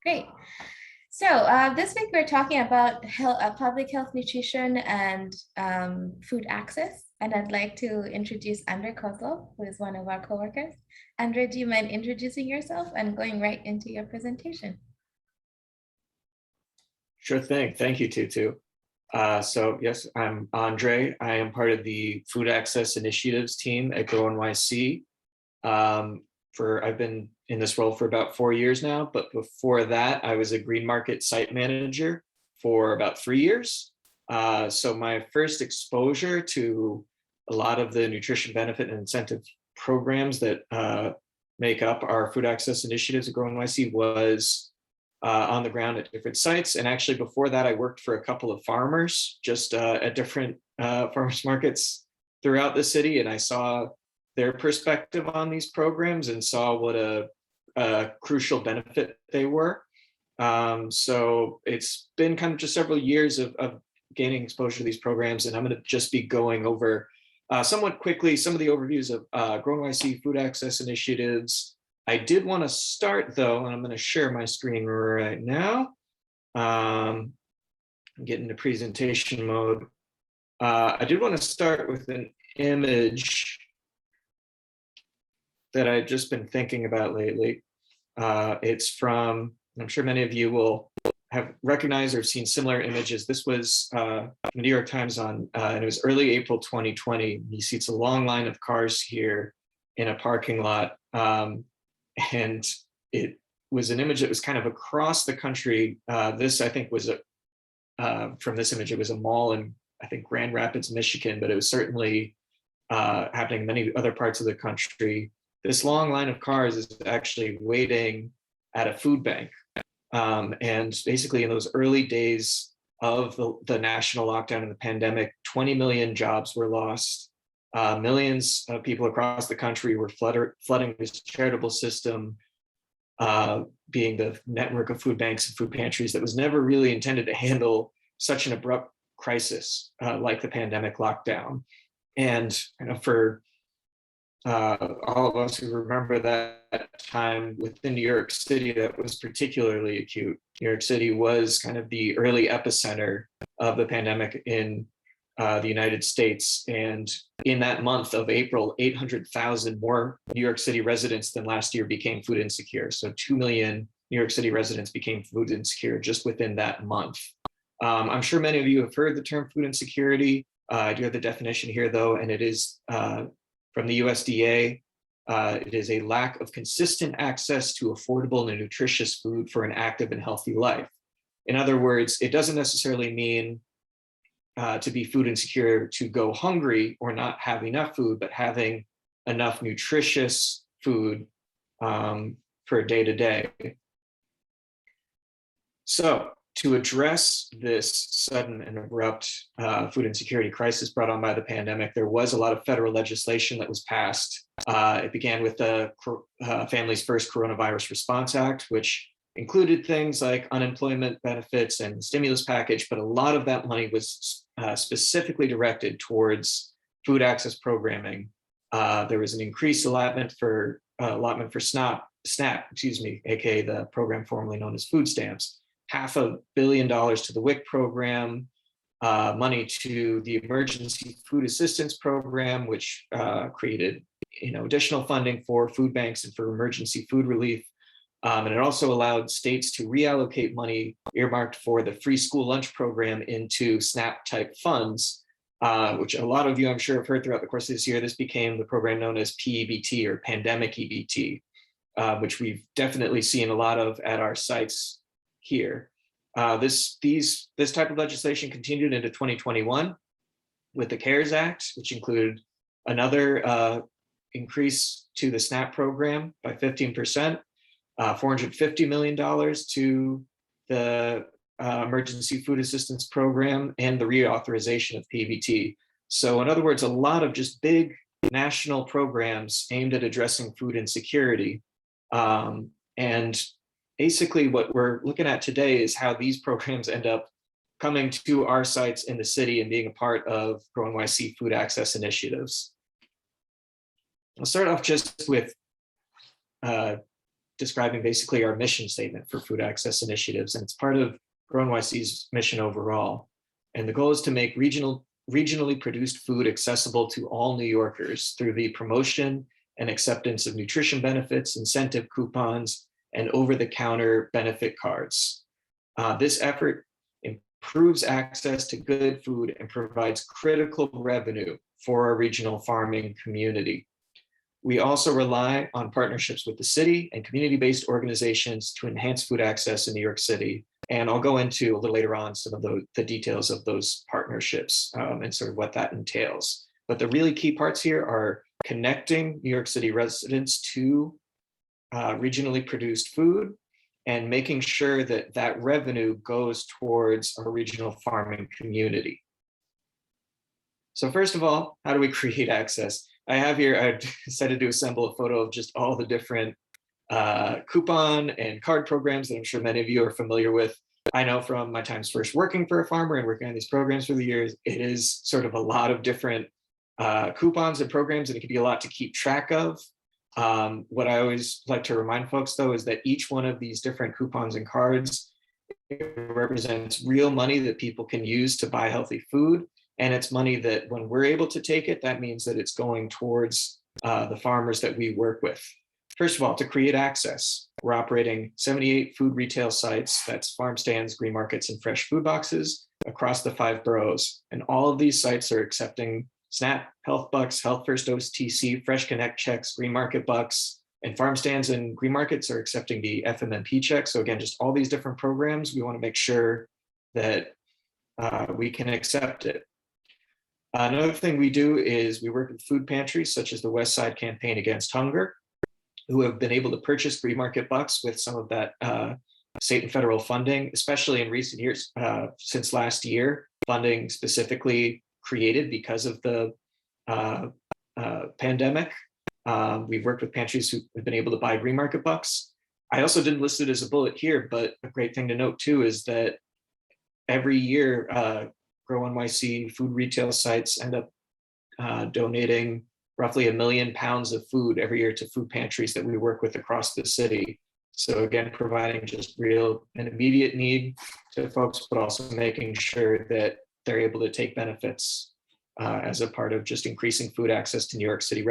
Great. So this week we're talking about public health, nutrition, and food access. And I'd like to introduce Andre Kozlov, who is one of our coworkers. Andre, do you mind introducing yourself and going right into your presentation? Sure thing. Thank you, Tutu. So yes, I'm Andre. I am part of the Food Access Initiatives team at Grow NYC. I've been in this role for about 4 years now, but before that, I was a green market site manager for about 3 years. So my first exposure to a lot of the nutrition benefit and incentive programs that make up our food access initiatives at Grow NYC was on the ground at different sites. And actually before that, I worked for a couple of farmers just at different farmers markets throughout the city. And I saw their perspective on these programs and saw what a crucial benefit they were. So it's been kind of just several years of gaining exposure to these programs. And I'm going to just be going over somewhat quickly some of the overviews of Grow NYC food access initiatives. I did want to start though, and I'm going to share my screen right now. Get into presentation mode. I did want to start with an image that I've just been thinking about lately. It's from, I'm sure many of you will have recognized or seen similar images. This was the New York Times and it was early April 2020. You see it's a long line of cars here in a parking lot. And it was an image that was kind of across the country. This, I think, was from this image, it was a mall in, I think, Grand Rapids, Michigan, but it was certainly happening in many other parts of the country. This long line of cars is actually waiting at a food bank. And basically in those early days of the national lockdown and the pandemic, 20 million jobs were lost. Millions of people across the country were flooding this charitable system, being the network of food banks and food pantries that was never really intended to handle such an abrupt crisis like the pandemic lockdown. And for all of us who remember that time within New York City, that was particularly acute. New York City was kind of the early epicenter of the pandemic in the United States. And in that month of April, 800,000 more New York City residents than last year became food insecure. So 2 million New York City residents became food insecure just within that month. I'm sure many of you have heard the term food insecurity. I do have the definition here though, and it is from the USDA. It is a lack of consistent access to affordable and nutritious food for an active and healthy life. In other words, it doesn't necessarily mean to be food insecure to go hungry or not have enough food, but having enough nutritious food for day to day. So to address this sudden and abrupt food insecurity crisis brought on by the pandemic, there was a lot of federal legislation that was passed. It began with the Families First Coronavirus Response Act, which included things like unemployment benefits and stimulus package, but a lot of that money was specifically directed towards food access programming. There was an increased allotment for SNAP, aka the program formerly known as food stamps. $500 million to the WIC program, money to the Emergency Food Assistance Program, which created additional funding for food banks and for emergency food relief. And it also allowed states to reallocate money earmarked for the free school lunch program into SNAP type funds, which a lot of you I'm sure have heard throughout the course of this year. This became the program known as PEBT or Pandemic EBT, which we've definitely seen a lot of at our sites here. This type of legislation continued into 2021 with the CARES Act, which included another increase to the SNAP program by 15%, $450 million to the Emergency Food Assistance Program, and the reauthorization of PEBT. So in other words, a lot of just big national programs aimed at addressing food insecurity. And basically what we're looking at today is how these programs end up coming to our sites in the city and being a part of Grow NYC food access initiatives. I'll start off just with describing basically our mission statement for food access initiatives, and it's part of Grow NYC's mission overall. And the goal is to make regionally produced food accessible to all New Yorkers through the promotion and acceptance of nutrition benefits, incentive coupons, and over-the-counter benefit cards. This effort improves access to good food and provides critical revenue for our regional farming community. We also rely on partnerships with the city and community-based organizations to enhance food access in New York City. And I'll go into a little later on some of the details of those partnerships and sort of what that entails. But the really key parts here are connecting New York City residents to regionally produced food and making sure that that revenue goes towards our regional farming community. So first of all, how do we create access? I have here, I decided to assemble a photo of just all the different coupon and card programs that I'm sure many of you are familiar with. I know from my times first working for a farmer and working on these programs for the years, it is sort of a lot of different coupons and programs, and it can be a lot to keep track of. What I always like to remind folks, though, is that each one of these different coupons and cards represents real money that people can use to buy healthy food. And it's money that when we're able to take it, that means that it's going towards the farmers that we work with. First of all, to create access, we're operating 78 food retail sites, that's farm stands, green markets, and fresh food boxes across the 5 boroughs. And all of these sites are accepting SNAP, Health Bucks, Health First OTC, Fresh Connect checks, Green Market Bucks, and farm stands and green markets are accepting the FMNP check. So again, just all these different programs, we want to make sure that we can accept it. Another thing we do is we work with food pantries such as the West Side Campaign Against Hunger, who have been able to purchase Green Market Bucks with some of that state and federal funding, especially in recent years, since last year, funding specifically created because of the pandemic. We've worked with pantries who have been able to buy Green Market Bucks. I also didn't list it as a bullet here, but a great thing to note too is that every year, Grow NYC food retail sites end up donating roughly 1 million pounds of food every year to food pantries that we work with across the city. So again, providing just real and immediate need to folks, but also making sure that they're able to take benefits as a part of just increasing food access to New York City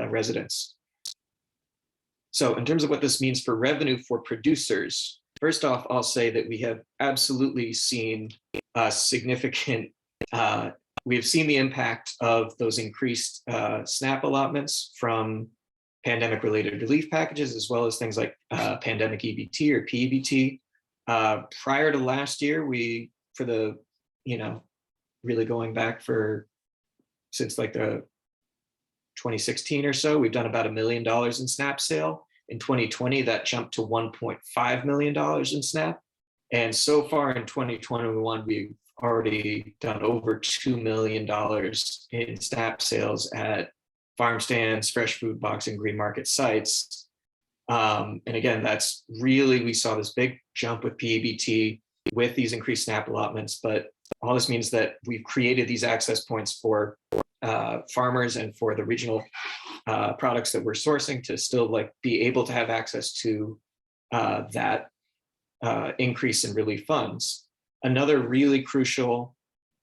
residents. So in terms of what this means for revenue for producers, first off, I'll say that we have absolutely seen significant, we have seen the impact of those increased SNAP allotments from pandemic-related relief packages, as well as things like pandemic EBT or PEBT. Prior to last year, we, for the, really going back since like the 2016 or so, we've done about $1 million in SNAP sale. In 2020, that jumped to $1.5 million in SNAP. And so far in 2021, we've already done over $2 million in SNAP sales at farm stands, fresh food box, and green market sites. And again, that's really, we saw this big jump with PEBT with these increased SNAP allotments, but all this means that we've created these access points for farmers and for the regional products that we're sourcing to still be able to have access to that increase in relief funds. Another really crucial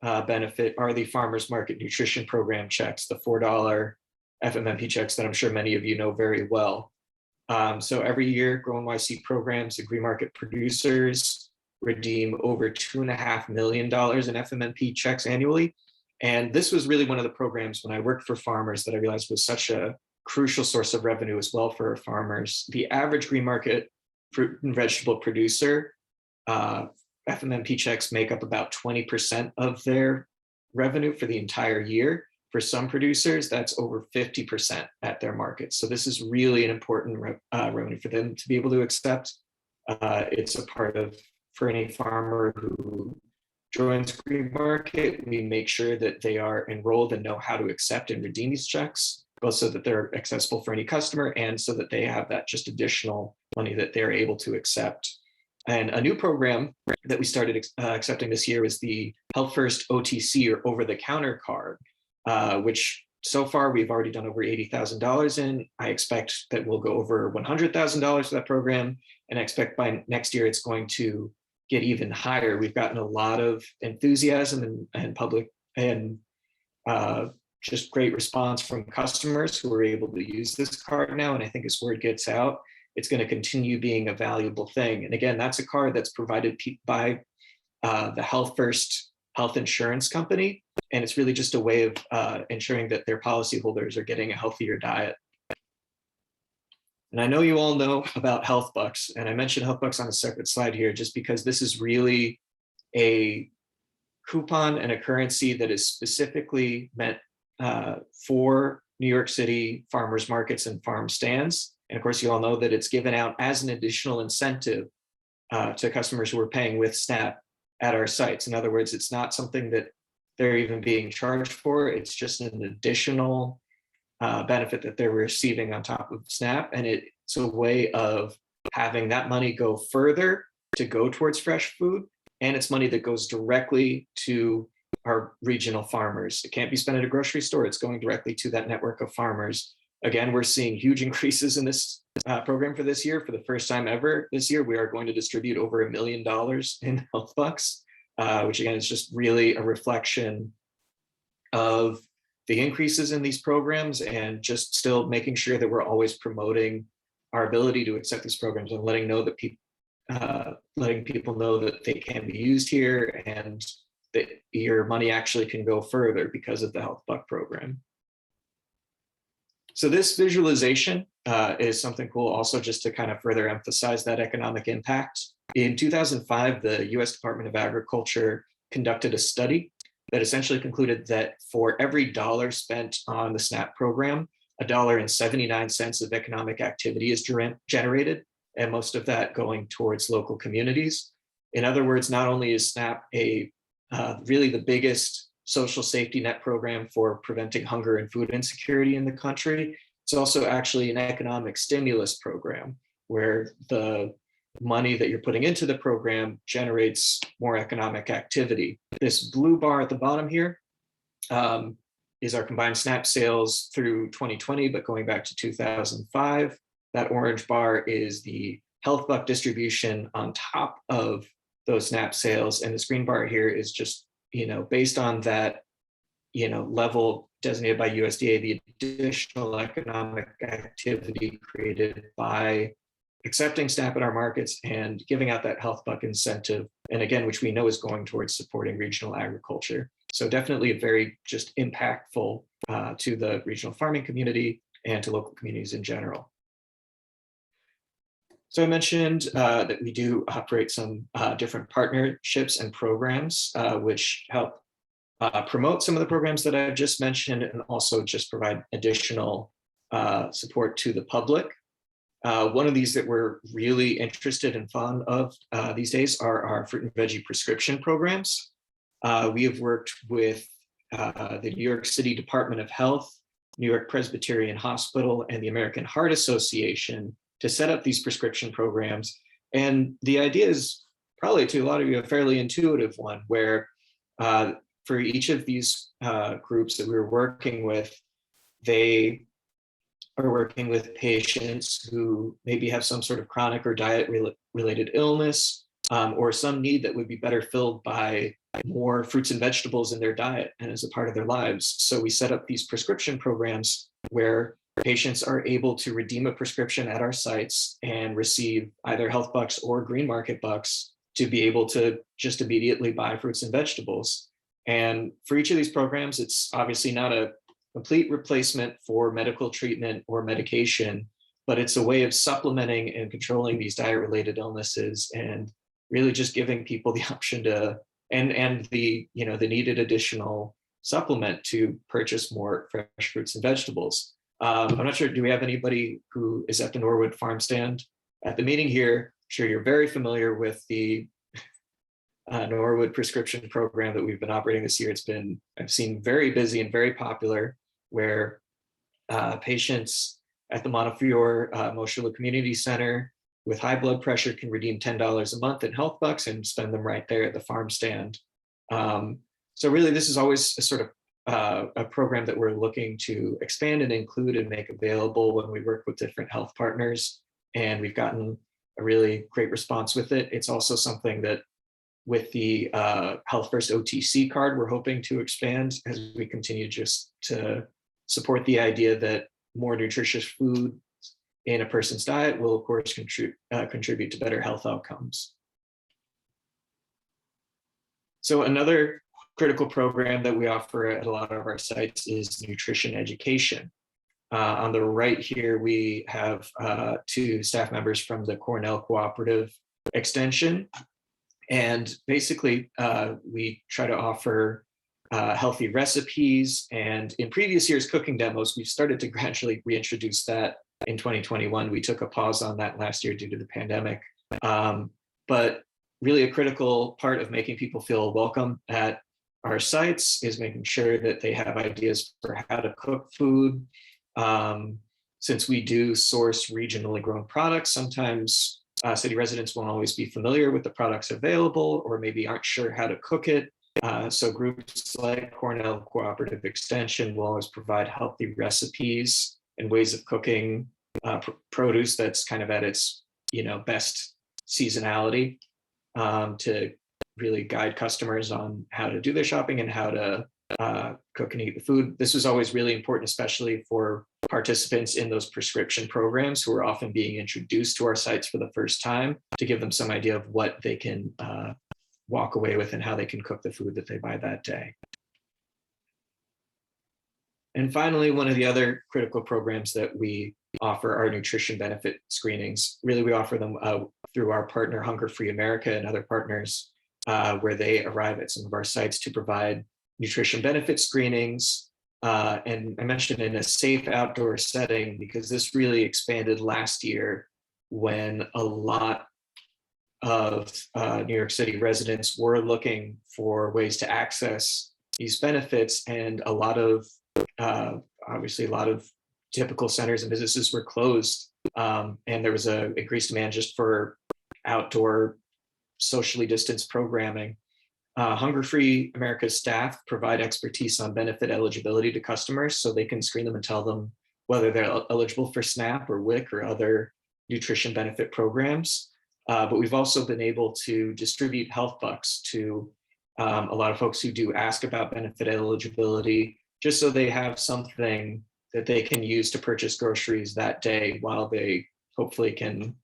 benefit are the Farmers Market Nutrition Program checks, the $4 FMNP checks that I'm sure many of you know very well. So every year, Grow NYC programs and green market producers redeem over $2.5 million in FMNP checks annually. And this was really one of the programs when I worked for farmers that I realized was such a crucial source of revenue as well for farmers. The average green market fruit and vegetable producer, FMNP checks make up about 20% of their revenue for the entire year. For some producers, that's over 50% at their market. So this is really an important revenue for them to be able to accept. It's a part of, for any farmer who joins Green Market, we make sure that they are enrolled and know how to accept and redeem these checks, both so that they're accessible for any customer and so that they have that just additional money that they're able to accept. And a new program that we started accepting this year is the Health First OTC or over-the-counter card, which so far, we've already done over $80,000 in. I expect that we'll go over $100,000 for that program, and I expect by next year it's going to get even higher. We've gotten a lot of enthusiasm and public and just great response from customers who are able to use this card now. And I think as word gets out, it's going to continue being a valuable thing. And again, that's a card that's provided by the Health First health insurance company. And it's really just a way of ensuring that their policyholders are getting a healthier diet. And I know you all know about Health Bucks, and I mentioned Health Bucks on a separate slide here just because this is really a coupon and a currency that is specifically meant for New York City farmers markets and farm stands. And of course, you all know that it's given out as an additional incentive to customers who are paying with SNAP at our sites. In other words, it's not something that they're even being charged for. It's just an additional benefit that they're receiving on top of SNAP. And it's a way of having that money go further to go towards fresh food. And it's money that goes directly to our regional farmers. It can't be spent at a grocery store. It's going directly to that network of farmers. Again, we're seeing huge increases in this program for this year. For the first time ever this year, we are going to distribute over $1 million in Health Bucks, which again is just really a reflection of the increases in these programs and just still making sure that we're always promoting our ability to accept these programs and letting people know that they can be used here and that your money actually can go further because of the Health Buck program. So this visualization is something cool also just to kind of further emphasize that economic impact. In 2005, the US Department of Agriculture conducted a study that essentially concluded that for every dollar spent on the SNAP program, $1.79 of economic activity is generated, and most of that going towards local communities. In other words, not only is SNAP really the biggest social safety net program for preventing hunger and food insecurity in the country, it's also actually an economic stimulus program where the money that you're putting into the program generates more economic activity. This blue bar at the bottom here is our combined SNAP sales through 2020, but going back to 2005. That orange bar is the Health Buck distribution on top of those SNAP sales. And this green bar here is just, based on that, level designated by USDA, the additional economic activity created by accepting SNAP at our markets and giving out that Health Buck incentive. And again, which we know is going towards supporting regional agriculture. So definitely very just impactful to the regional farming community and to local communities in general. So I mentioned that we do operate some different partnerships and programs which help promote some of the programs that I've just mentioned and also just provide additional support to the public. One of these that we're really interested and fond of these days are our fruit and veggie prescription programs. We have worked with the New York City Department of Health, New York Presbyterian Hospital, and the American Heart Association to set up these prescription programs. And the idea is probably to a lot of you a fairly intuitive one, where for each of these groups that we're working with, they are working with patients who maybe have some sort of chronic or diet related illness or some need that would be better filled by more fruits and vegetables in their diet and as a part of their lives. So we set up these prescription programs where patients are able to redeem a prescription at our sites and receive either Health Bucks or Green Market Bucks to be able to just immediately buy fruits and vegetables. And for each of these programs, it's obviously not a complete replacement for medical treatment or medication, but it's a way of supplementing and controlling these diet-related illnesses and really just giving people the option to and the the needed additional supplement to purchase more fresh fruits and vegetables. I'm not sure, do we have anybody who is at the Norwood farm stand at the meeting here? I'm sure you're very familiar with the Norwood prescription program that we've been operating this year. It's been, I've seen, very busy and very popular, where patients at the Montefiore Mosholu Community Center with high blood pressure can redeem $10 a month in Health Bucks and spend them right there at the farm stand. So really, this is always a sort of a program that we're looking to expand and include and make available when we work with different health partners. And we've gotten a really great response with it. It's also something that with the Health First OTC card, we're hoping to expand as we continue just to support the idea that more nutritious food in a person's diet will, of course, contribute to better health outcomes. So another critical program that we offer at a lot of our sites is nutrition education. On the right here, we have 2 staff members from the Cornell Cooperative Extension. And basically, we try to offer healthy recipes. And in previous years' cooking demos, we've started to gradually reintroduce that in 2021. We took a pause on that last year due to the pandemic. But really a critical part of making people feel welcome at our sites is making sure that they have ideas for how to cook food. Since we do source regionally grown products, sometimes city residents won't always be familiar with the products available or maybe aren't sure how to cook it. So groups like Cornell Cooperative Extension will always provide healthy recipes and ways of cooking produce that's kind of at its best seasonality, to really guide customers on how to do their shopping and how to cook and eat the food. This was always really important, especially for participants in those prescription programs who are often being introduced to our sites for the first time, to give them some idea of what they can walk away with and how they can cook the food that they buy that day. And finally, one of the other critical programs that we offer are nutrition benefit screenings. Really, we offer them through our partner Hunger Free America and other partners, where they arrive at some of our sites to provide nutrition benefit screenings. And I mentioned in a safe outdoor setting, because this really expanded last year when a lot of New York City residents were looking for ways to access these benefits. And a lot of, obviously, a lot of typical centers and businesses were closed. And there was a increased demand just for outdoor socially distanced programming. Hunger Free America's staff provide expertise on benefit eligibility to customers, so they can screen them and tell them whether they're eligible for SNAP or WIC or other nutrition benefit programs. But we've also been able to distribute health bucks to a lot of folks who do ask about benefit eligibility, just so they have something that they can use to purchase groceries that day while they hopefully can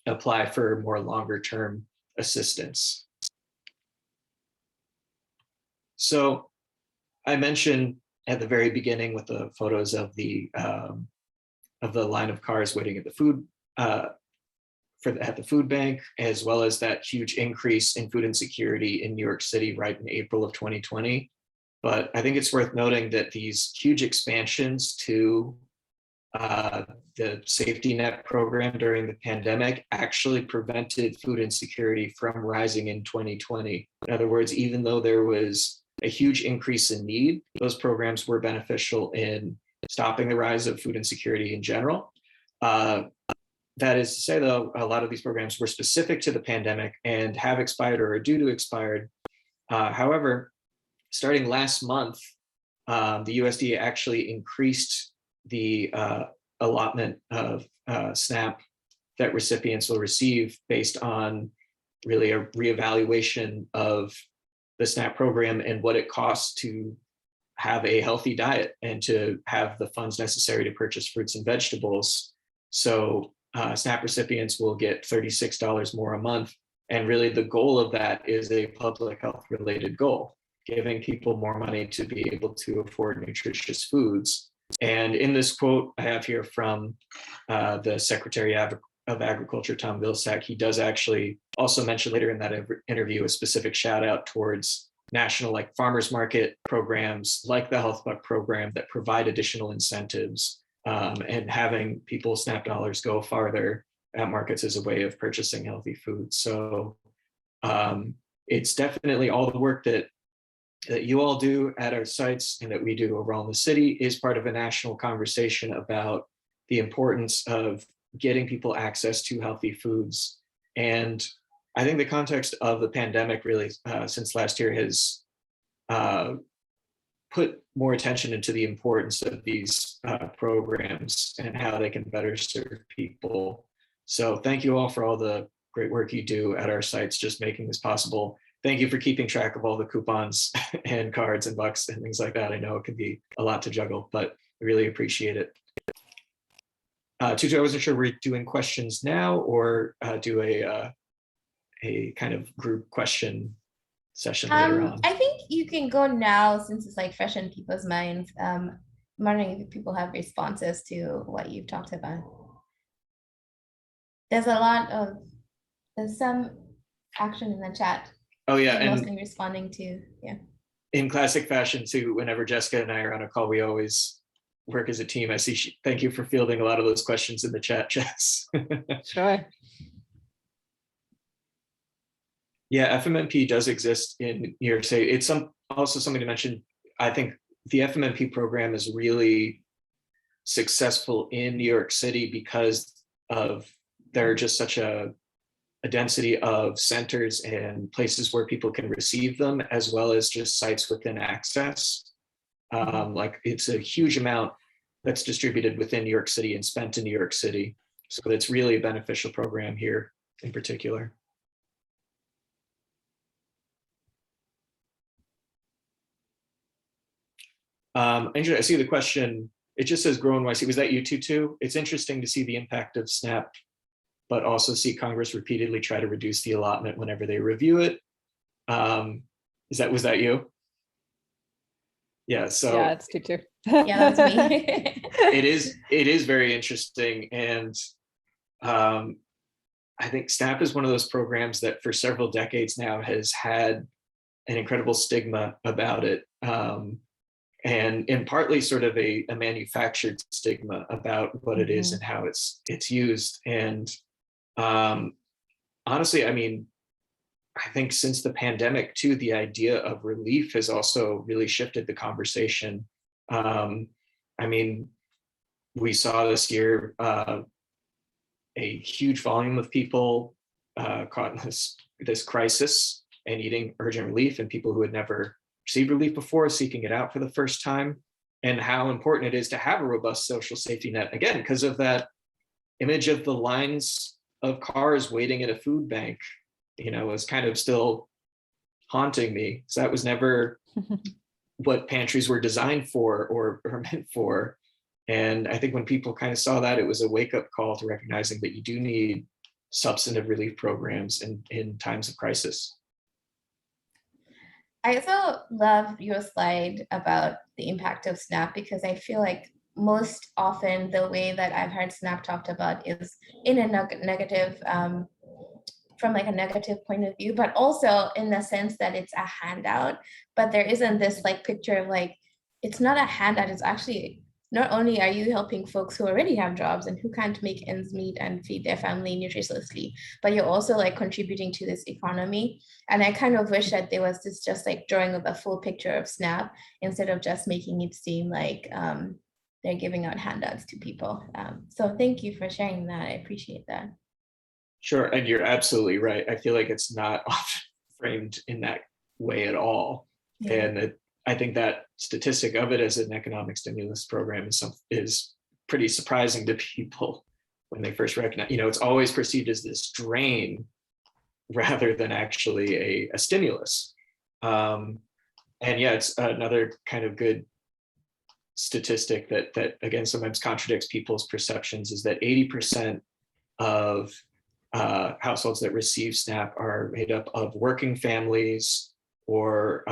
apply for more longer term assistance. So I mentioned at the very beginning with the photos of the line of cars waiting at the food at the food bank, as well as that huge increase in food insecurity in New York City right in April of 2020. But I think it's worth noting that these huge expansions to the safety net program during the pandemic actually prevented food insecurity from rising in 2020. In other words, even though there was a huge increase in need, those programs were beneficial in stopping the rise of food insecurity in general. That is to say, though, a lot of these programs were specific to the pandemic and have expired or are due to expire. However, starting last month, the USDA actually increased the allotment of SNAP that recipients will receive based on really a reevaluation of the SNAP program and what it costs to have a healthy diet and to have the funds necessary to purchase fruits and vegetables. So SNAP recipients will get $36 more a month. And really the goal of that is a public health related goal, giving people more money to be able to afford nutritious foods. And in this quote I have here from the Secretary of Agriculture, Tom Vilsack, he does actually also mention later in that interview a specific shout out towards national like farmers market programs like the Health Buck program that provide additional incentives, and having people SNAP dollars go farther at markets as a way of purchasing healthy food. So it's definitely all the work that you all do at our sites and that we do around the city is part of a national conversation about the importance of getting people access to healthy foods. And I think the context of the pandemic really, since last year, has put more attention into the importance of these programs and how they can better serve people. So thank you all for all the great work you do at our sites, just making this possible. Thank you for keeping track of all the coupons and cards and bucks and things like that. I know it can be a lot to juggle, but I really appreciate it. Tutu, I wasn't sure we're doing questions now or do a kind of group question session later on. I think you can go now since it's like fresh in people's minds. I'm wondering if people have responses to what you've talked about. There's some action in the chat. Oh yeah, and mostly responding to, yeah. In classic fashion too, whenever Jessica and I are on a call, we always work as a team. I see, thank you for fielding a lot of those questions in the chat, Jess. Sure. Yeah, FMNP does exist in New York State. It's also something to mention. I think the FMNP program is really successful in New York City because there are just such a density of centers and places where people can receive them, as well as just sites within Access. Like it's a huge amount that's distributed within New York City and spent in New York City. So it's really a beneficial program here in particular. Angela, I see the question. It just says grow NYC. Was that you too? It's interesting to see the impact of SNAP, but also see Congress repeatedly try to reduce the allotment whenever they review it. Was that you? Yeah, so yeah, it's Tutu. Yeah, that's me. it is very interesting. And I think SNAP is one of those programs that for several decades now has had an incredible stigma about it. And partly sort of a manufactured stigma about what it is and how it's used. And honestly, I mean, I think since the pandemic too, the idea of relief has also really shifted the conversation. I mean, we saw this year a huge volume of people caught in this crisis and needing urgent relief, and people who had never received relief before seeking it out for the first time, and how important it is to have a robust social safety net, again, because of that image of the lines of cars waiting at a food bank, is kind of still haunting me. So that was never what pantries were designed for or meant for. And I think when people kind of saw that, it was a wake-up call to recognizing that you do need substantive relief programs in times of crisis. I also love your slide about the impact of SNAP, because I feel like most often the way that I've heard SNAP talked about is in a negative, from like a negative point of view, but also in the sense that it's a handout, but there isn't this like picture of like, it's not a handout, it's actually, not only are you helping folks who already have jobs and who can't make ends meet and feed their family nutritiously, but you're also like contributing to this economy. And I kind of wish that there was this just like drawing of a full picture of SNAP instead of just making it seem like they're giving out handouts to people. So thank you for sharing that. I appreciate that. Sure, and you're absolutely right. I feel like it's not often framed in that way at all. Yeah. And I think that statistic of it as an economic stimulus program is pretty surprising to people when they first recognize, it's always perceived as this drain rather than actually a stimulus. And yeah, it's another kind of good statistic that again, sometimes contradicts people's perceptions, is that 80% of households that receive SNAP are made up of working families, or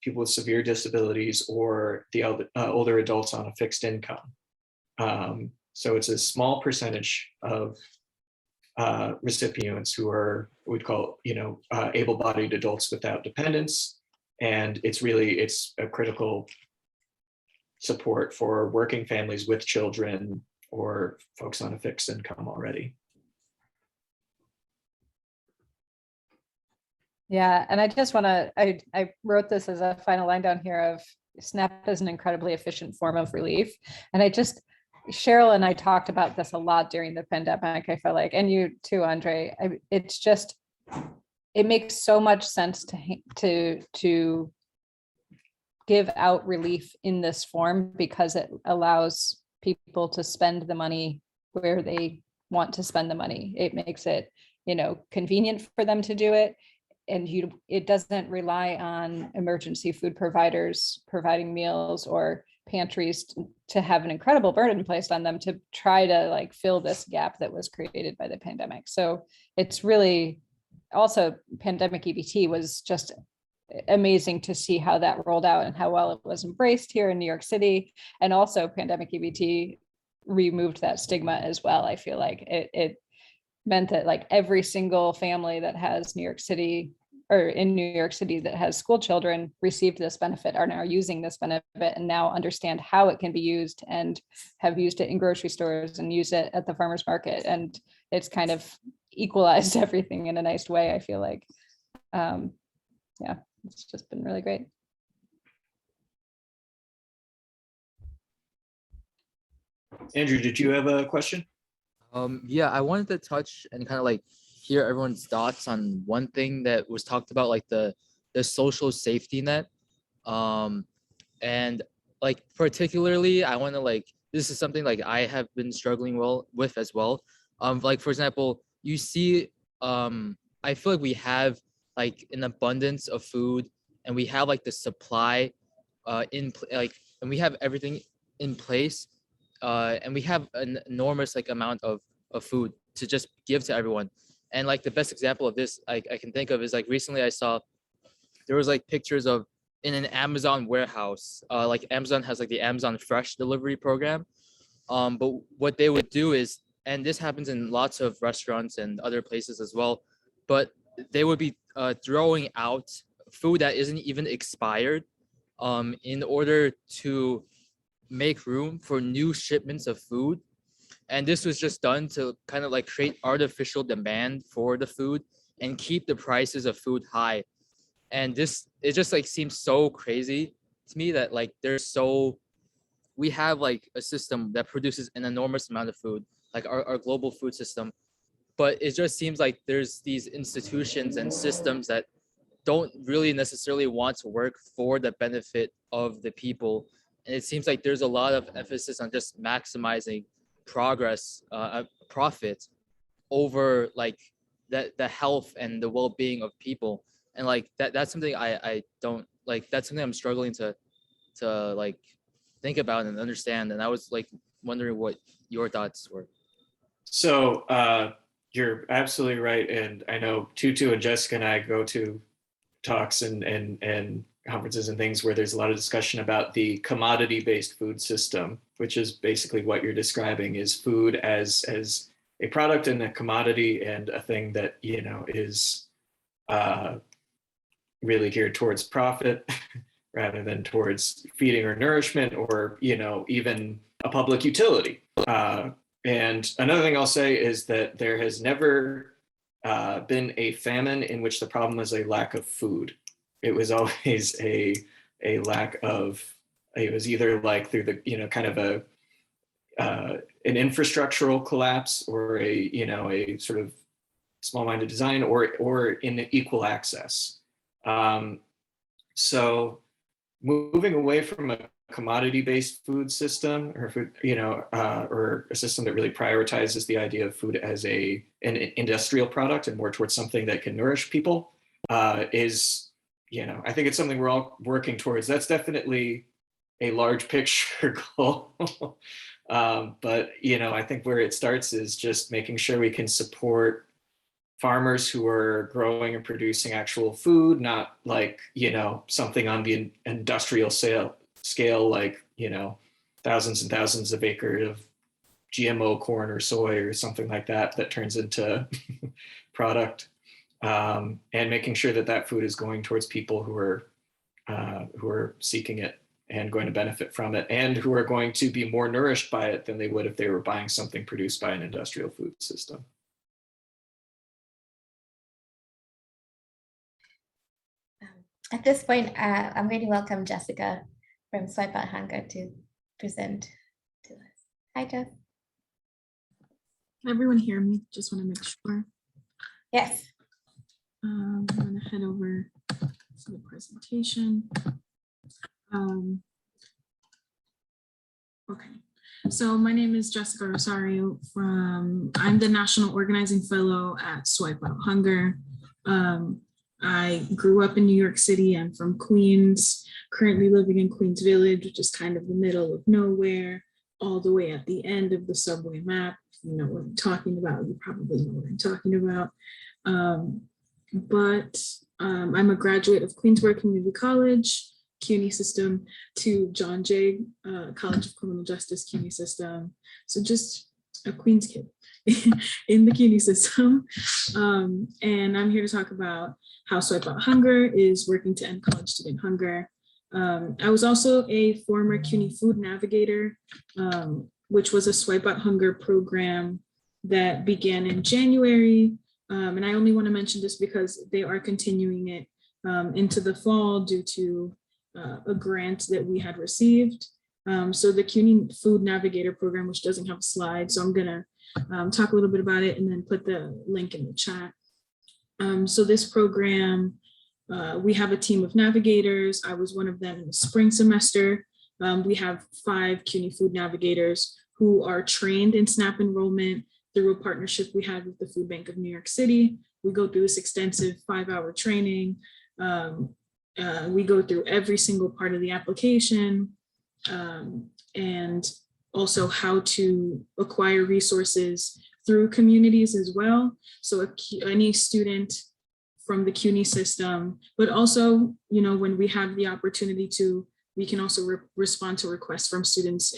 people with severe disabilities, or the older adults on a fixed income. So it's a small percentage of recipients who are, we'd call, able-bodied adults without dependents. And it's a critical support for working families with children or folks on a fixed income already. Yeah, and I just want to, I wrote this as a final line down here of SNAP is an incredibly efficient form of relief. And Cheryl and I talked about this a lot during the pandemic, I feel like, and you too, Andre. It makes so much sense to give out relief in this form because it allows people to spend the money where they want to spend the money. It makes it, convenient for them to do it. And it doesn't rely on emergency food providers providing meals or pantries to have an incredible burden placed on them to try to like fill this gap that was created by the pandemic. So it's really also pandemic EBT was just amazing to see how that rolled out and how well it was embraced here in New York City. And also pandemic EBT removed that stigma as well. I feel like it meant that like every single family that has New York City or in New York City that has school children received this benefit, are now using this benefit and now understand how it can be used and have used it in grocery stores and use it at the farmer's market. And it's kind of equalized everything in a nice way, I feel like. Yeah, it's just been really great. Andrew, did you have a question? Yeah, I wanted to touch and kind of like hear everyone's thoughts on one thing that was talked about, like the social safety net. And like particularly, I want to like, this is something like I have been struggling with as well. Like for example, you see, I feel like we have like an abundance of food, and we have like the supply, and we have everything in place, and we have an enormous like amount of food to just give to everyone. And like the best example of this I can think of is like recently I saw there was like pictures of in an Amazon warehouse. Like Amazon has like the Amazon Fresh delivery program. But what they would do is, and this happens in lots of restaurants and other places as well, but they would be throwing out food that isn't even expired, in order to make room for new shipments of food. And this was just done to kind of like create artificial demand for the food and keep the prices of food high. And it just like seems so crazy to me that like we have like a system that produces an enormous amount of food, like our global food system. But it just seems like there's these institutions and systems that don't really necessarily want to work for the benefit of the people. And it seems like there's a lot of emphasis on just maximizing progress, profit over like the health and the well-being of people. And like that's something I don't like, that's something I'm struggling to like think about and understand. And I was like wondering what your thoughts were. So you're absolutely right. And I know Tutu and Jessica and I go to talks and conferences and things where there's a lot of discussion about the commodity-based food system, which is basically what you're describing, is food as a product and a commodity and a thing that, is really geared towards profit rather than towards feeding or nourishment or, even a public utility. And another thing I'll say is that there has never been a famine in which the problem was a lack of food. It was always a lack of, it was either like through the, kind of an infrastructural collapse or a sort of small-minded design or in equal access. So moving away from a commodity-based food system or food, or a system that really prioritizes the idea of food as an industrial product and more towards something that can nourish people, is, I think it's something we're all working towards. That's definitely a large picture goal. But, I think where it starts is just making sure we can support farmers who are growing and producing actual food, not like, something on the industrial scale, like, thousands and thousands of acres of GMO corn or soy or something like that turns into product, and making sure that food is going towards people who are seeking it and going to benefit from it, and who are going to be more nourished by it than they would if they were buying something produced by an industrial food system. At this point, I'm going to welcome Jessica from Swipe Out Hunger to present to us. Hi, Jess. Can everyone hear me? Just want to make sure. Yes. I'm going to head over to the presentation. Um, okay, so my name is Jessica Rosario I'm the National Organizing Fellow at Swipe Out Hunger. I grew up in New York City. I'm from Queens, currently living in Queens Village, which is kind of the middle of nowhere, all the way at the end of the subway map. If you know what I'm talking about, you probably know what I'm talking about. I'm a graduate of Queensborough Community College, CUNY system, to John Jay College of Criminal Justice, CUNY system. So just a Queens kid in the CUNY system. And I'm here to talk about how Swipe Out Hunger is working to end college student hunger. I was also a former CUNY food navigator, which was a Swipe Out Hunger program that began in January. And I only want to mention this because they are continuing it into the fall due to a grant that we had received. So the CUNY Food Navigator program, which doesn't have a slide, so I'm gonna talk a little bit about it and then put the link in the chat. So this program, we have a team of navigators. I was one of them in the spring semester. We have 5 CUNY Food Navigators who are trained in SNAP enrollment through a partnership we had with the Food Bank of New York City. We go through this extensive 5-hour training. We go through every single part of the application and also how to acquire resources through communities as well. So any student from the CUNY system, but also, you know, when we have the opportunity to, we can also respond to requests from students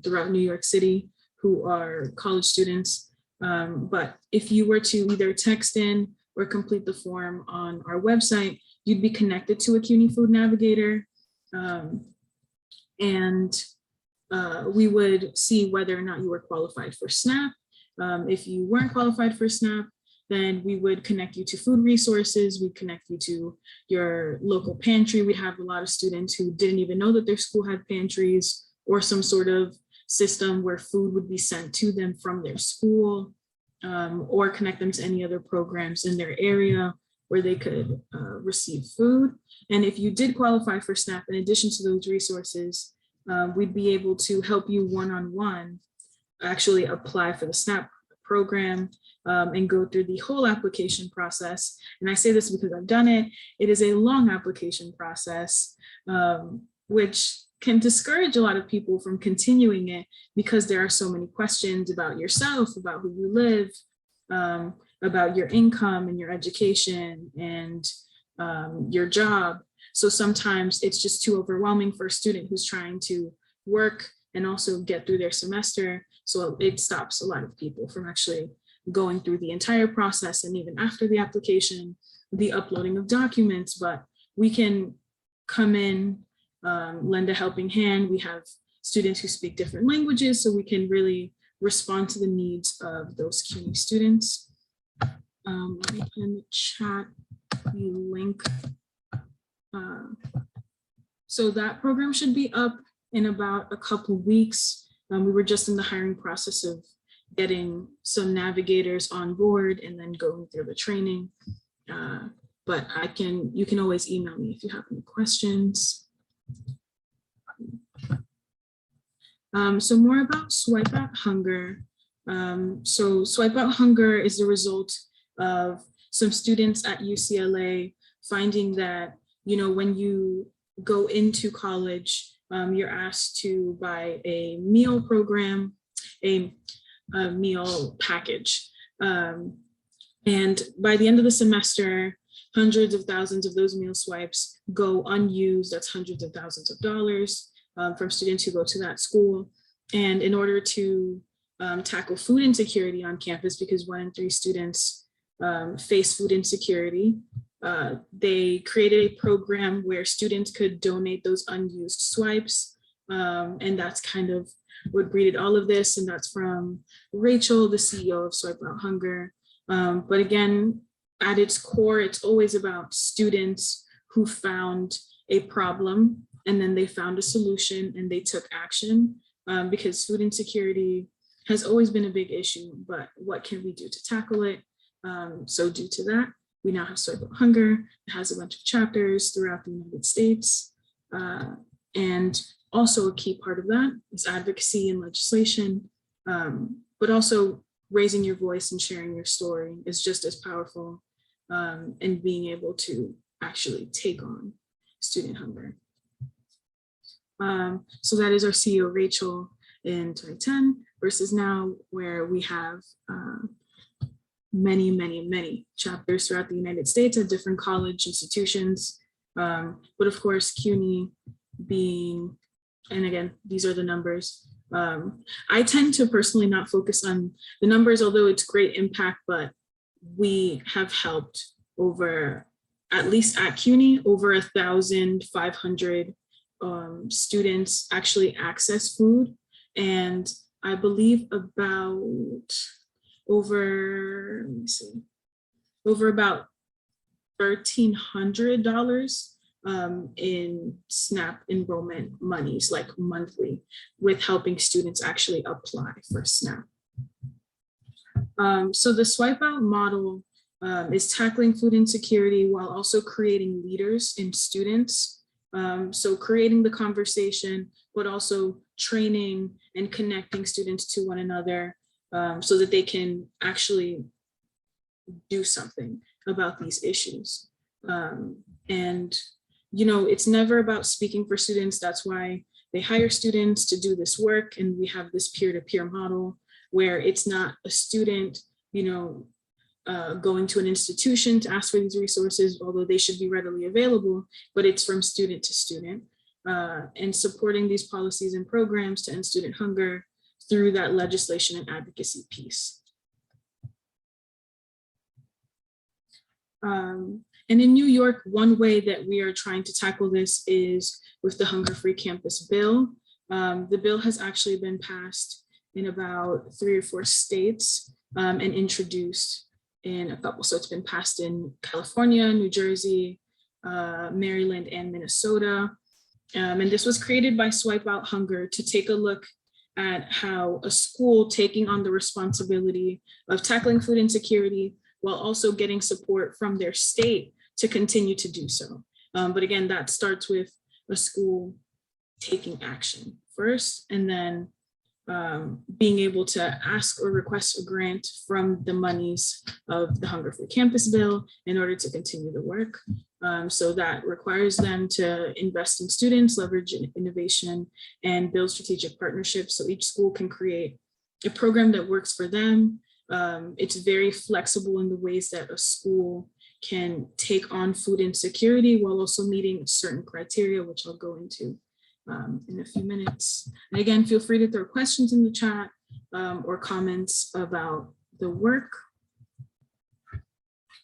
throughout New York City who are college students. But if you were to either text in or complete the form on our website, you'd be connected to a CUNY Food Navigator. We would see whether or not you were qualified for SNAP. If you weren't qualified for SNAP, then we would connect you to food resources. We'd connect you to your local pantry. We'd have a lot of students who didn't even know that their school had pantries or some sort of system where food would be sent to them from their school, or connect them to any other programs in their area where they could receive food. And if you did qualify for SNAP, in addition to those resources, we'd be able to help you one-on-one actually apply for the SNAP program and go through the whole application process. And I say this because I've done it. It is a long application process, which can discourage a lot of people from continuing it because there are so many questions about yourself, about who you live, about your income and your education and your job. So sometimes it's just too overwhelming for a student who's trying to work and also get through their semester. So it stops a lot of people from actually going through the entire process, and even after the application, the uploading of documents. But we can come in, lend a helping hand. We have students who speak different languages, so we can really respond to the needs of those CUNY students. Let me put in the chat the link. So that program should be up in about a couple weeks. We were just in the hiring process of getting some navigators on board and then going through the training. But you can always email me if you have any questions. So more about Swipe Out Hunger. So Swipe Out Hunger is the result of some students at UCLA finding that, you know, when you go into college, you're asked to buy a meal program, a meal package. And by the end of the semester, hundreds of thousands of those meal swipes go unused. That's hundreds of thousands of dollars from students who go to that school. And in order to tackle food insecurity on campus, because 1 in 3 students face food insecurity, they created a program where students could donate those unused swipes. And that's kind of what breeded all of this. And that's from Rachel, the CEO of Swipe Out Hunger. But again, at its core, it's always about students who found a problem and then they found a solution and they took action, because food insecurity has always been a big issue, but what can we do to tackle it? So due to that, we now have Swipe Out Hunger. It has a bunch of chapters throughout the United States. And also a key part of that is advocacy and legislation, but also raising your voice and sharing your story is just as powerful, and being able to actually take on student hunger. So that is our CEO, Rachel, in 2010 versus now, where we have many chapters throughout the United States at different college institutions. But of course, CUNY being, and again, these are the numbers. I tend to personally not focus on the numbers, although it's great impact, but we have helped over, at least at CUNY, over 1,500 students actually access food. And I believe about over about $1,300 in SNAP enrollment monies, like monthly, with helping students actually apply for SNAP. So the swipe out model is tackling food insecurity while also creating leaders in students. So creating the conversation, but also training and connecting students to one another, so that they can actually do something about these issues. And, you know, it's never about speaking for students. That's why they hire students to do this work. And we have this peer-to-peer model where it's not a student, you know, going to an institution to ask for these resources, although they should be readily available, but it's from student to student, and supporting these policies and programs to end student hunger through that legislation and advocacy piece. And in New York, one way that we are trying to tackle this is with the Hunger Free Campus bill. The bill has actually been passed in about 3 or 4 states, and introduced in a couple. So it's been passed in California, New Jersey, Maryland, and Minnesota. And this was created by Swipe Out Hunger to take a look at how a school taking on the responsibility of tackling food insecurity while also getting support from their state to continue to do so. But again, that starts with a school taking action first, and then being able to ask or request a grant from the monies of the Hunger Free Campus bill in order to continue the work. So that requires them to invest in students, leverage innovation, and build strategic partnerships so each school can create a program that works for them. It's very flexible in the ways that a school can take on food insecurity while also meeting certain criteria, which I'll go into in a few minutes. And again, feel free to throw questions in the chat or comments about the work.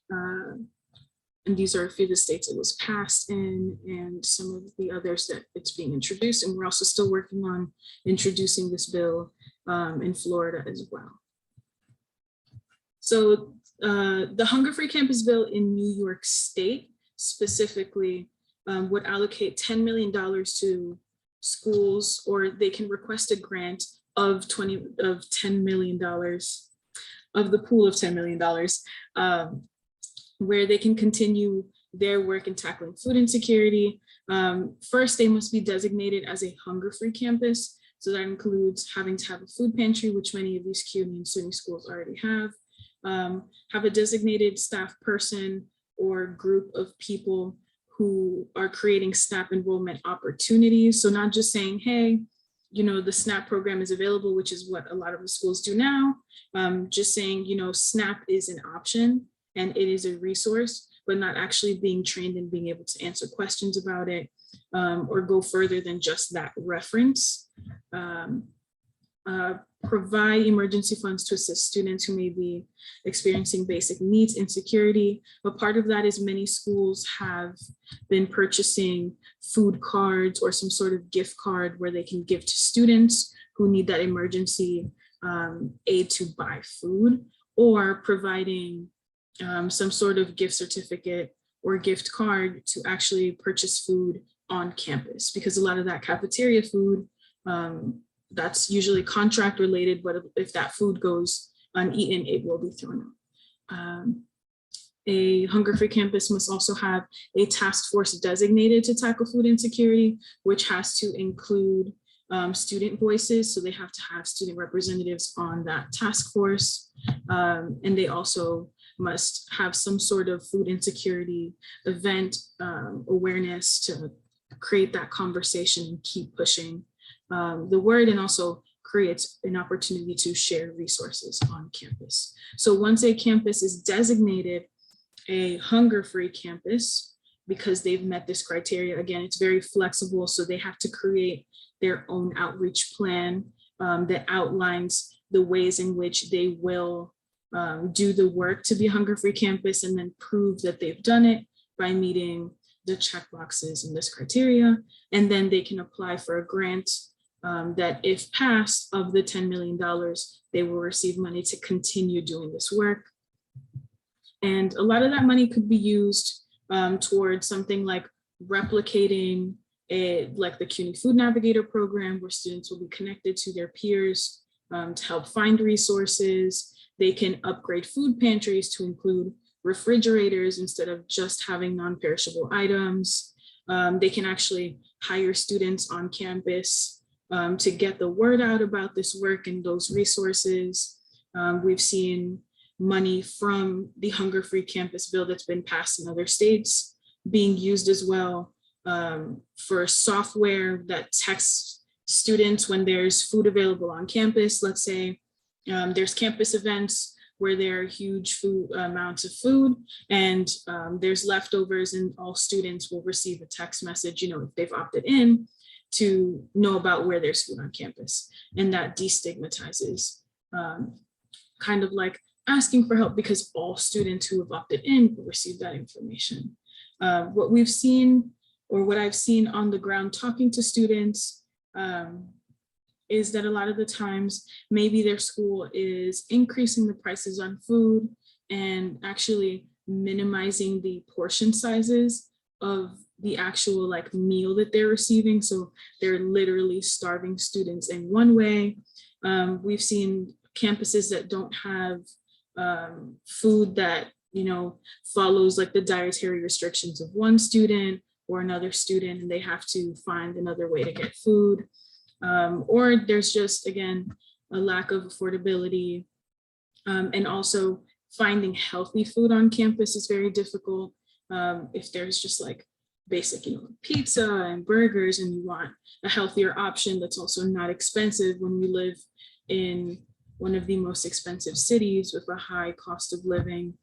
And these are a few of the states it was passed in and some of the others that it's being introduced. And we're also still working on introducing this bill in Florida as well. So the Hunger Free Campus bill in New York State specifically would allocate $10 million to schools, or they can request a grant of $10 million of the pool of $10 million, where they can continue their work in tackling food insecurity. First, they must be designated as a hunger-free campus. So that includes having to have a food pantry, which many of these CUNY and SUNY schools already have a designated staff person or group of people who are creating SNAP enrollment opportunities. So not just saying, hey, you know, the SNAP program is available, which is what a lot of the schools do now. Just saying, you know, SNAP is an option and it is a resource, but not actually being trained and being able to answer questions about it, or go further than just that reference. Provide emergency funds to assist students who may be experiencing basic needs insecurity. But part of that is many schools have been purchasing food cards or some sort of gift card where they can give to students who need that emergency aid to buy food, or providing some sort of gift certificate or gift card to actually purchase food on campus, because a lot of that cafeteria food, that's usually contract related, but if that food goes uneaten, it will be thrown out. A hunger-free campus must also have a task force designated to tackle food insecurity, which has to include student voices. So they have to have student representatives on that task force. And they also must have some sort of food insecurity event awareness to create that conversation and keep pushing the word, and also creates an opportunity to share resources on campus. So once a campus is designated a hunger-free campus, because they've met this criteria, again, it's very flexible. So they have to create their own outreach plan that outlines the ways in which they will do the work to be a hunger-free campus, and then prove that they've done it by meeting the check boxes in this criteria. And then they can apply for a grant that, if passed, of the $10 million, they will receive money to continue doing this work. And a lot of that money could be used towards something like replicating like the CUNY Food Navigator program, where students will be connected to their peers to help find resources. They can upgrade food pantries to include refrigerators instead of just having non-perishable items. They can actually hire students on campus to get the word out about this work and those resources. We've seen money from the Hunger-Free Campus bill that's been passed in other states being used as well for software that texts students when there's food available on campus. Let's say there's campus events where there are huge food amounts of food, and there's leftovers, and all students will receive a text message, you know, if they've opted in, to know about where there's food on campus. And that destigmatizes kind of like asking for help, because all students who have opted in will receive that information. What we've seen, or what I've seen on the ground talking to students, is that a lot of the times maybe their school is increasing the prices on food and actually minimizing the portion sizes of the actual like meal that they're receiving. So they're literally starving students in one way. We've seen campuses that don't have food that, you know, follows like the dietary restrictions of one student or another student, and they have to find another way to get food. Or there's just, again, a lack of affordability. And also finding healthy food on campus is very difficult. If there's just like basic, you know, pizza and burgers, and you want a healthier option that's also not expensive when we live in one of the most expensive cities with a high cost of living,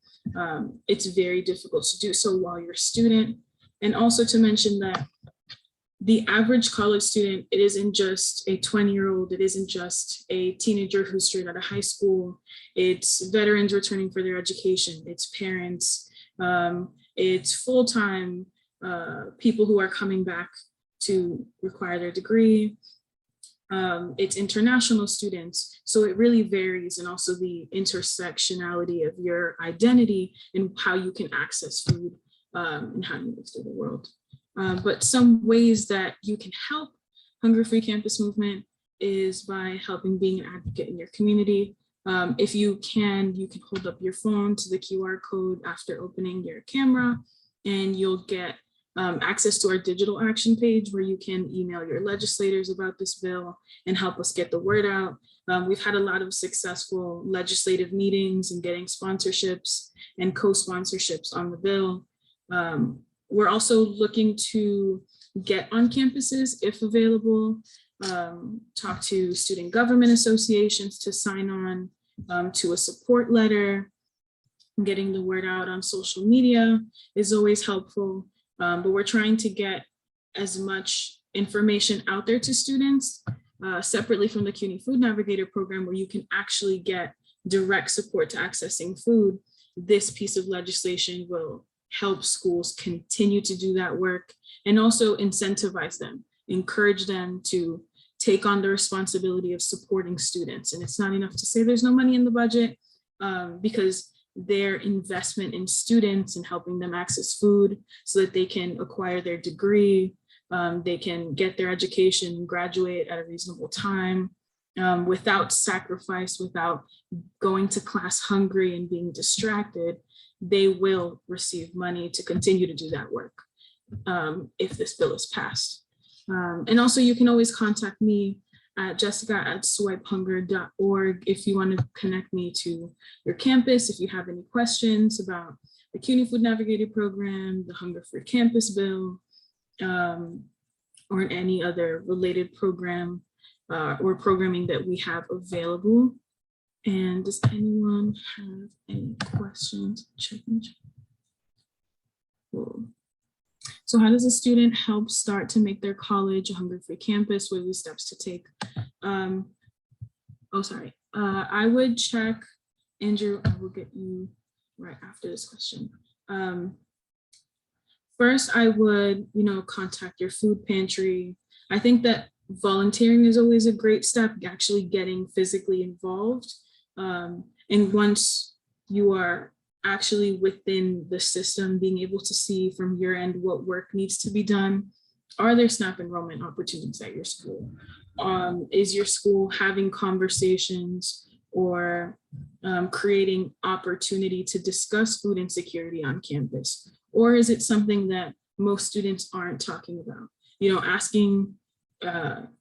it's very difficult to do so while you're a student. And also to mention that the average college student, it isn't just a 20-year-old, it isn't just a teenager who's straight out of high school, it's veterans returning for their education, it's parents, it's full-time people who are coming back to require their degree, it's international students. So it really varies, and also the intersectionality of your identity and how you can access food and how you move through the world. But some ways that you can help Hunger-Free Campus movement is by helping being an advocate in your community. If you can hold up your phone to the QR code after opening your camera, and you'll get access to our digital action page where you can email your legislators about this bill and help us get the word out. We've had a lot of successful legislative meetings and getting sponsorships and co-sponsorships on the bill. We're also looking to get on campuses if available, talk to student government associations to sign on to a support letter. Getting the word out on social media is always helpful, but we're trying to get as much information out there to students separately from the CUNY Food Navigator program, where you can actually get direct support to accessing food. This piece of legislation will help schools continue to do that work, and also incentivize them, encourage them to take on the responsibility of supporting students. And it's not enough to say there's no money in the budget, because their investment in students and helping them access food so that they can acquire their degree, they can get their education, graduate at a reasonable time, without sacrifice, without going to class hungry and being distracted. they will receive money to continue to do that work if this bill is passed. And also you can always contact me at jessica@swipehunger.org if you want to connect me to your campus, if you have any questions about the CUNY Food Navigator Program, the Hunger Free Campus Bill, or any other related program or programming that we have available. And does anyone have any questions? Cool. So how does a student help start to make their college a hunger-free campus? What are the steps to take? I would check, Andrew, I will get you right after this question. First, I would, contact your food pantry. I think that volunteering is always a great step, actually getting physically involved. And once you are actually within the system, being able to see from your end what work needs to be done. Are there SNAP enrollment opportunities at your school? Is your school having conversations or creating opportunity to discuss food insecurity on campus? Or is it something that most students aren't talking about? Asking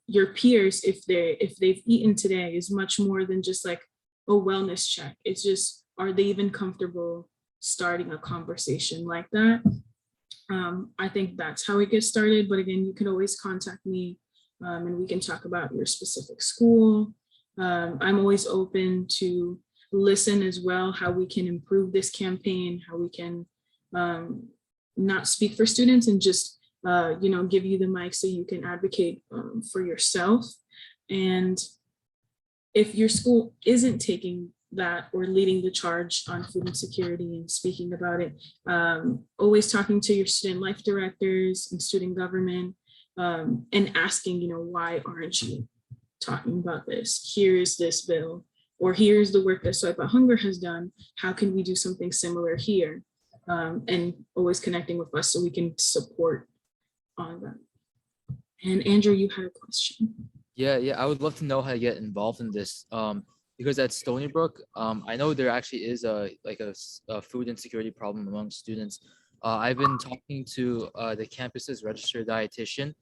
your peers if they've eaten today is much more than just like a wellness check. It's just, are they even comfortable starting a conversation like that? I think that's how it gets started. But again, you can always contact me and we can talk about your specific school. I'm always open to listen as well, how we can improve this campaign, how we can not speak for students and just give you the mic so you can advocate for yourself. And if your school isn't taking that or leading the charge on food insecurity and speaking about it, always talking to your student life directors and student government and asking, why aren't you talking about this? Here's this bill, or here's the work that Swipe Out Hunger has done. How can we do something similar here? And always connecting with us so we can support on that. And Andrew, you had a question. Yeah, I would love to know how to get involved in this. Because at Stony Brook, I know there actually is a food insecurity problem among students. I've been talking to the campus's registered dietitian,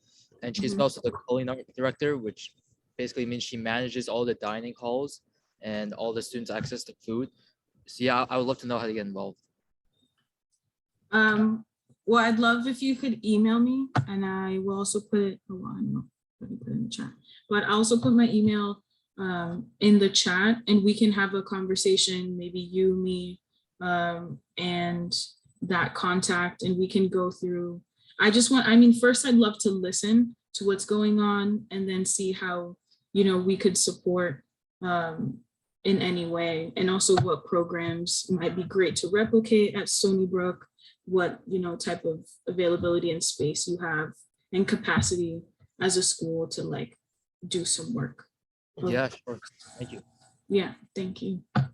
and she's also the culinary director, which basically means she manages all the dining halls and all the students' access to food. So yeah, I would love to know how to get involved. Well, I'd love if you could email me, and I will also put it, hold on, let me put it in the chat, but I'll also put my email in the chat, and we can have a conversation, maybe you, me, and that contact, and we can go through. First I'd love to listen to what's going on and then see how, we could support in any way, and also what programs might be great to replicate at Stony Brook, what, type of availability and space you have and capacity as a school to like do some work. Yeah, sure. Thank you. Yeah, thank you. Are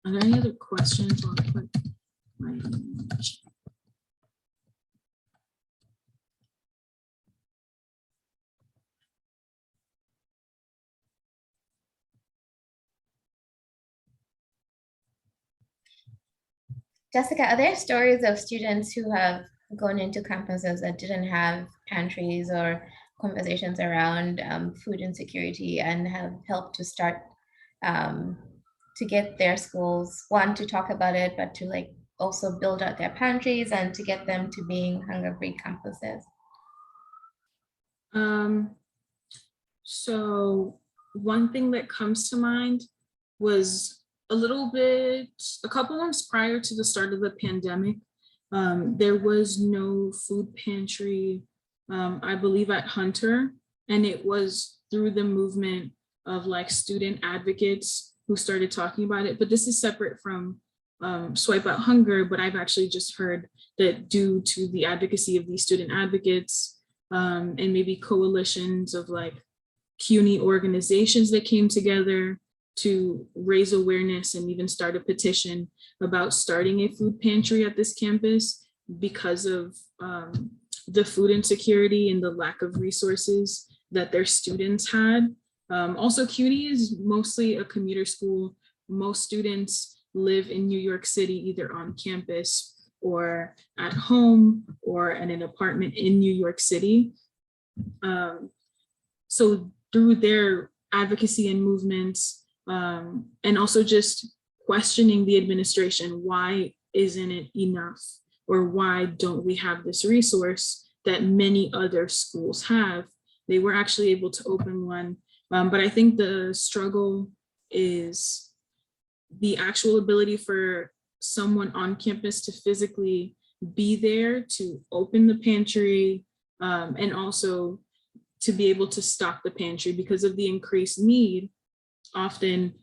there any other questions? I'll put my email in the chat. Jessica, are there stories of students who have gone into campuses that didn't have pantries or conversations around food insecurity and have helped to start to get their schools, one, to talk about it, but to like also build out their pantries and to get them to being hunger-free campuses? So one thing that comes to mind was a couple months prior to the start of the pandemic, there was no food pantry, I believe at Hunter, and it was through the movement of like student advocates who started talking about it. But this is separate from Swipe Out Hunger, but I've actually just heard that due to the advocacy of these student advocates and maybe coalitions of like CUNY organizations that came together to raise awareness and even start a petition about starting a food pantry at this campus because of the food insecurity and the lack of resources that their students had. Also, CUNY is mostly a commuter school. Most students live in New York City, either on campus or at home or in an apartment in New York City. So through their advocacy and movements, and also just questioning the administration, why isn't it enough? Or why don't we have this resource that many other schools have? They were actually able to open one, but I think the struggle is the actual ability for someone on campus to physically be there to open the pantry, and also to be able to stock the pantry because of the increased need. Often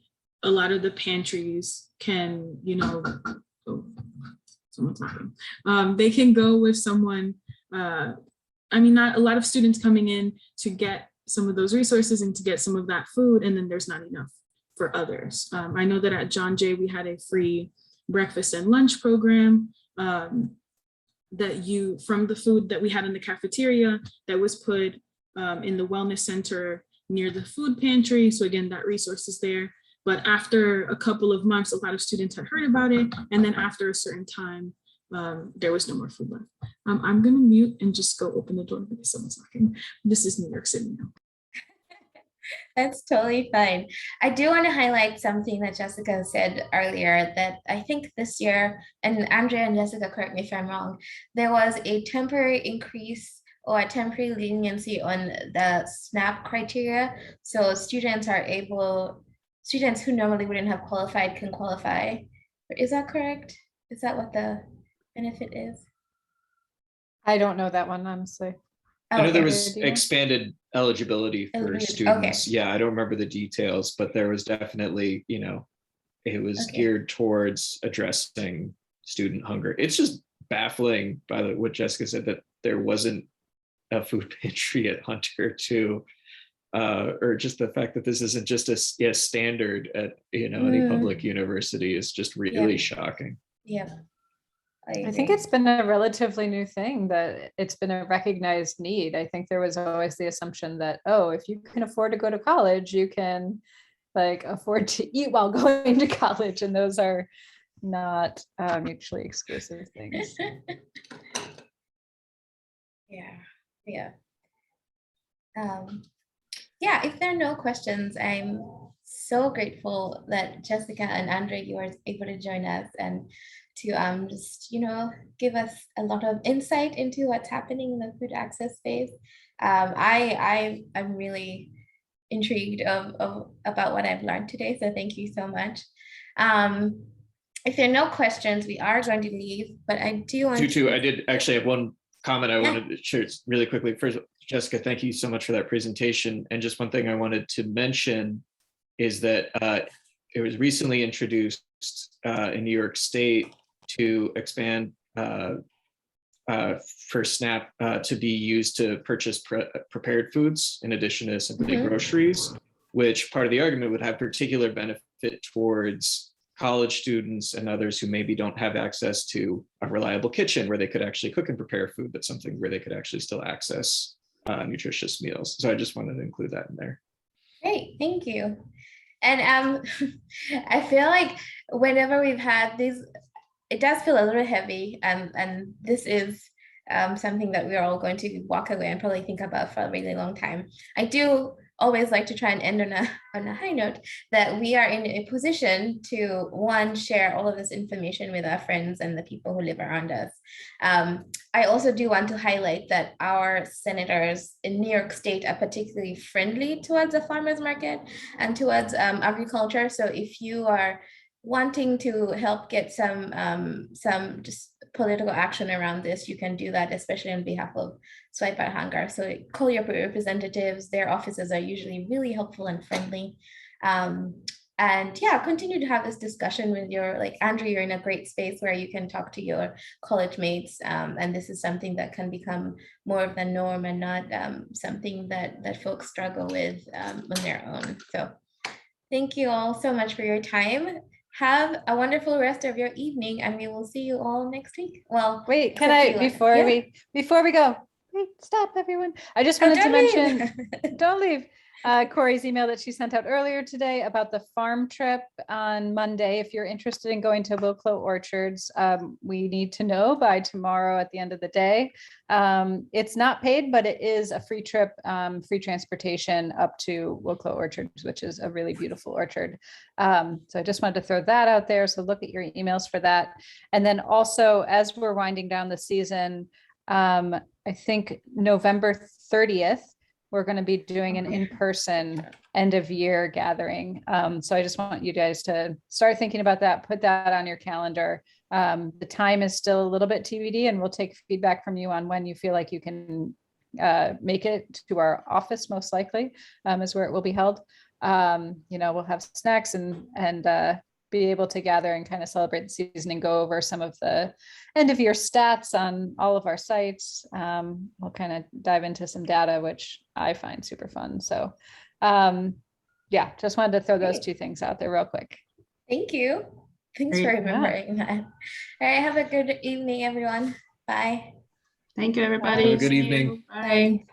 a lot of the pantries can, oh, someone's talking. They can go with someone, not a lot of students coming in to get some of those resources and to get some of that food, and then there's not enough for others. I know that at John Jay, we had a free breakfast and lunch program from the food that we had in the cafeteria that was put in the wellness center near the food pantry. So again, that resource is there. But after a couple of months, a lot of students had heard about it. And then after a certain time, there was no more food left. I'm gonna mute and just go open the door because someone's knocking. This is New York City now. That's totally fine. I do want to highlight something that Jessica said earlier, that I think this year, and Andrea and Jessica, correct me if I'm wrong, there was a temporary increase or a temporary leniency on the SNAP criteria. So students who normally wouldn't have qualified can qualify. Is that correct? Is that what the benefit is? I don't know that one, honestly. I know there Okay. was expanded eligibility for Eligibility, students. okay. Yeah, I don't remember the details, but there was definitely, it was Okay. geared towards addressing student hunger. It's just baffling by what Jessica said, that there wasn't a food pantry at Hunter too, or just the fact that this isn't just a standard at any public university is just really shocking. Yeah. I think it's been a relatively new thing, that it's been a recognized need. I think there was always the assumption that, oh, if you can afford to go to college, you can afford to eat while going to college. And those are not mutually exclusive things. Yeah. If there are no questions, I'm so grateful that Jessica and Andre, you were able to join us and to just give us a lot of insight into what's happening in the food access space. I'm really intrigued about what I've learned today, so thank you so much. If there are no questions, we are going to leave, but I do want Tutu, I did actually have one comment I wanted to share really quickly. First, Jessica, thank you so much for that presentation. And just one thing I wanted to mention is that it was recently introduced in New York State to expand for SNAP to be used to purchase prepared foods in addition to simply groceries, which part of the argument would have particular benefit towards college students and others who maybe don't have access to a reliable kitchen where they could actually cook and prepare food, but something where they could actually still access nutritious meals. So I just wanted to include that in there. Great, thank you. And I feel like whenever we've had these, it does feel a little heavy, and this is something that we're all going to walk away and probably think about for a really long time. I do always like to try and end on a high note, that we are in a position to, one, share all of this information with our friends and the people who live around us. I also do want to highlight that our senators in New York State are particularly friendly towards the farmers market and towards agriculture. So if you are wanting to help get some just political action around this, you can do that, especially on behalf of Swipe Out Hunger. So call your representatives. Their offices are usually really helpful and friendly. And yeah, continue to have this discussion with Andrew, you're in a great space where you can talk to your college mates. And this is something that can become more of the norm and not something that folks struggle with on their own. So thank you all so much for your time. Have a wonderful rest of your evening, and we will see you all next week. Well, wait, can I, before we go, Wait, stop everyone. I just Oh, wanted to don't leave. mention, don't leave. Corey's email that she sent out earlier today about the farm trip on Monday. If you're interested in going to Wilclo Orchards, we need to know by tomorrow at the end of the day. It's not paid, but it is a free trip, free transportation up to Wilclo Orchards, which is a really beautiful orchard. So I just wanted to throw that out there. So look at your emails for that. And then also, as we're winding down the season, I think November 30th, we're going to be doing an in-person end of year gathering. So I just want you guys to start thinking about that, put that on your calendar. The time is still a little bit TBD, and we'll take feedback from you on when you feel like you can make it to our office, most likely, is where it will be held. We'll have snacks and be able to gather and kind of celebrate the season and go over some of the end of year stats on all of our sites. We'll kind of dive into some data, which I find super fun. So yeah, just wanted to throw those Great. two things out there real quick. Thank you. Thanks for Great. remembering that. All right, have a good evening, everyone. Bye. Thank you, everybody. Have a good See evening. you. Bye. Bye.